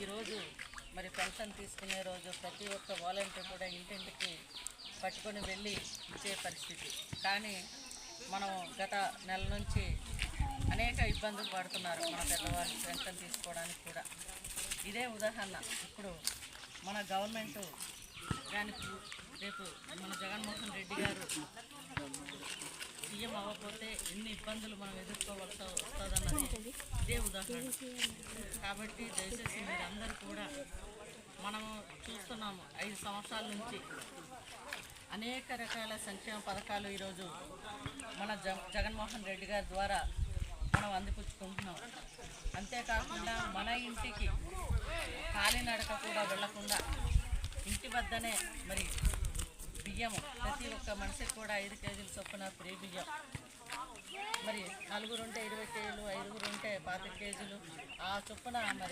ఈరోజు మరి పెన్షన్ తీసుకునే రోజు ప్రతి ఒక్క వాలంటీర్ కూడా ఇంటింటికి పట్టుకొని వెళ్ళి ఇచ్చే పరిస్థితి. కానీ మనం గత నెల నుంచి అనేక ఇబ్బందులు పడుతున్నారు మన పెద్దవాళ్ళు పెన్షన్ తీసుకోవడానికి కూడా. ఇదే ఉదాహరణ. ఇప్పుడు మన గవర్నమెంట్ దానికి రేపు మన జగన్మోహన్ రెడ్డి గారు సీఎం అవ్వకపోతే ఎన్ని ఇబ్బందులు మనం ఎదుర్కోవాల్సి వస్తుందన్నది ఇదే ఉదాహరణ. కాబట్టి దయచేసి మీరందరూ కూడా మనము చూస్తున్నాము 5 సంవత్సరాల నుంచి అనేక రకాల సంక్షేమ పథకాలు ఈరోజు మన జగన్మోహన్ రెడ్డి గారి ద్వారా మనం అందిపుచ్చుకుంటున్నాం. అంతేకాకుండా మన ఇంటికి కాలినడక కూడా వెళ్లకుండా ఇంటి వద్దనే మరి బియ్యము ప్రతి ఒక్క మనిషికి కూడా 5 కేజీల చొప్పున ఫ్రీ బియ్యం, మరి 4 ఉంటే 20 కేజీలు, 5 ఉంటే 25 కేజీలు ఆ చొప్పున మరి